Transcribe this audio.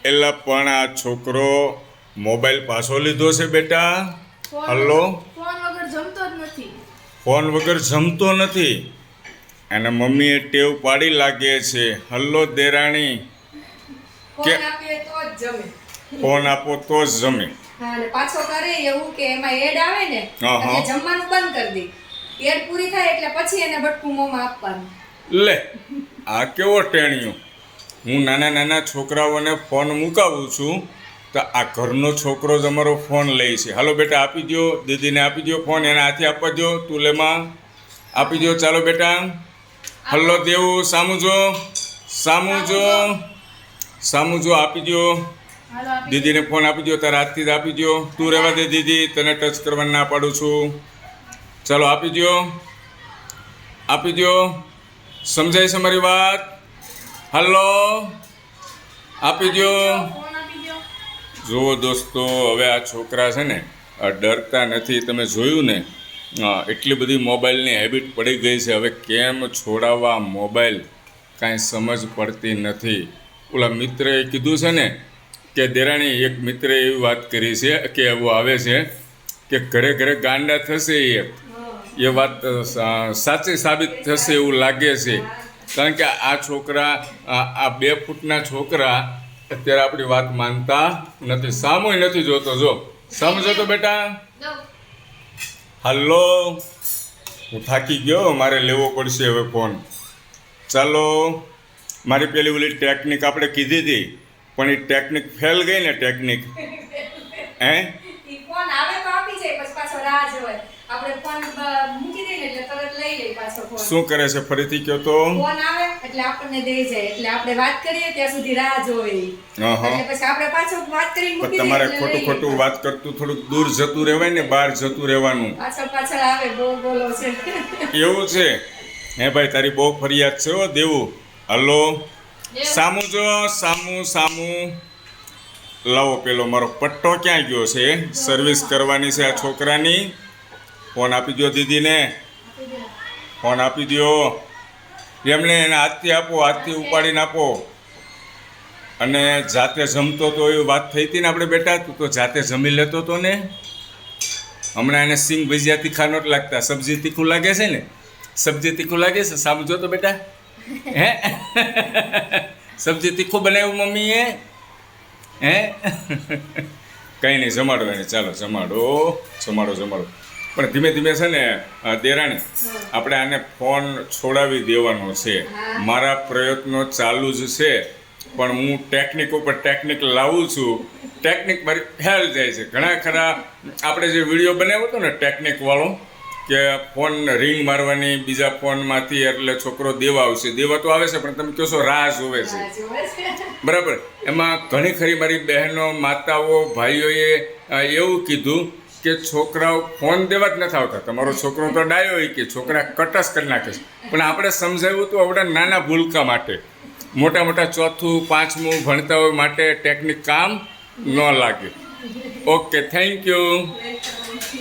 એલા પણ આ છોકરો મોબાઈલ પાછો લીધો છે બેટા. હલો, ફોન વગર જમતો જ નથી. ફોન વગર જમતો નથી અને મમ્મીએ ટેવ પાડી લાગે છે. હલ્લો દેરાણી, કે ફોન આપીએ તો જ જમે. ફોન આપો તો જ જમે. હા, અને પાછો કરે એવું કે એમાં એડ આવે ને હા, હા. એટલે જમવાનું બંધ કરી દે. એડ પૂરી થાય એટલે પછી એને બટકું મોંમાં આપવાનું. લે, આ કેવો ટેણિયો. હું નાના નાના છોકરાઓને ફોન મુકાવું છું તો આ ઘરનો છોકરો જ અમારો ફોન લે છે. હાલો બેટા આપી દો, દીદીને આપી દો ફોન, એના હાથે આપવા દો, તુલેમાં આપી દો. ચાલો બેટા. હલ્લો દેવું, સામુજો સામુજો સામુજો આપી દો. હાલો આપી દીદીને ફોન આપી દો, તારા હાથથી જ આપી દો. તું રહેવા દે દીદી, તને ટચ કરવાનું ના પાડું છું. ચાલો આપી દો, આપી દો. સમજાય છે મારી વાત? હલો, આપી દો. ફોન આપી દો. જુઓ દોસ્તો, હવે આ છોકરા છે ને ડરતા નથી. તમે જોયું ને, એટલી બધી મોબાઈલની હેબિટ પડી ગઈ છે. હવે કેમ છોડાવવા મોબાઈલ કાંઈ સમજ પડતી નથી. ઓલા મિત્રએ કીધું છે ને કે દેરાણી, એક મિત્રએ એવી વાત કરી છે કે એવું આવે છે કે ઘરે ઘરે ગાંડા થશે. એ વાત સાચી સાબિત થશે એવું લાગે છે. કારણ કે આ છોકરા, આ 2 ફૂટના છોકરા અત્યારે આપણી વાત માનતા નથી. સામુય નથી જોતો. જો સમજો તો બેટા. હલો, હું થાકી ગયો, મારે લેવો પડશે હવે ફોન. ચાલો, મારી પેલી ઓલી ટેકનિક આપણે કીધી હતી પણ એ ટેકનિક ફેલ ગઈ ને. ટેકનિક હે ઈ ફોન આવે તો આપી જાય, પછી પાછો રાહ જોવે. આપણે ફોન મૂકી દઈએ ને એટલે તરત લઈ લે પાછો ફોન. શું કરે છે ફરીથી કયો તો? ફોન આવે એટલે આપણને દઈ જાય, એટલે આપણે વાત કરીએ ત્યાં સુધી રાહ જોવે ઈ. એટલે પછી આપણે પાછો વાત કરીને પણ મૂકી દઈએ તમારે એટલે ખોટું લઈ લે ખોટું પાછો. વાત કરતું થોડુંક દૂર જતું રહેવાય ને, બહાર જતું રહેવાનું. પાછળ આવે, બહુ બોલો છે. એવું છે? હે ભાઈ, તારી બહુ ફરિયાદ છે હો દેવું. હલો, સામુ જો, સામુ સામુ. લાવો, પેલો મારો પટ્ટો ક્યાં ગયો છે? સર્વિસ કરવાની છે આ છોકરાની. ફોન આપી દો દીદીને, ફોન આપી દો. એમને એના હાથથી આપો, હાથથી ઉપાડીને આપો. અને જાતે જમતો તો એવી વાત થઈ હતી ને આપણે બેટા. તું તો જાતે જમી લેતો તો ને. હમણાં એને સિંગ ભજીયા તીખા નોટ લાગતા, સબ્જી તીખું લાગે છે ને. સબ્જી તીખું લાગે છે? સમજો તો બેટા. હે સબ્જી તીખું બનાવ્યું મમ્મીએ? હે કંઈ નહીં, જમાડો એને. ચાલો જમાડો, જમાડો, જમાડો. પણ ધીમે ધીમે છે ને દેરાણી, આપણે આને ફોન છોડાવી દેવાનો છે. મારા પ્રયત્નો ચાલુ જ છે પણ હું ટેકનિક ઉપર ટેકનિક લાવું છું. ટેકનિક મારી ફેલ જાય છે. ઘણા ખરા આપણે જે વિડીયો બનાવ્યો હતો ને ટેકનિકવાળો, કે ફોન રિંગ મારવાની બીજા ફોનમાંથી, એટલે છોકરો દેવા આવશે. દેવા તો આવે છે પણ તમે કહો છો રાહ જોવે છે. રાહ જોવે છે. બરાબર. એમાં ઘણી ખરી મારી બહેનો, માતાઓ, ભાઈઓએ એવું કીધું કે છોકરાઓ ફોન દેવા જ નથી આવતા. તમારો છોકરો તો ડાયો હોય કે છોકરા કટસ કરી નાખે છે. પણ આપણે સમજાવ્યું તો આવડા નાના ભૂલકા માટે. મોટા મોટા 4થું 5મું ભણતા હોય માટે ટેકનિક કામ ન લાગે. Okay, thank you.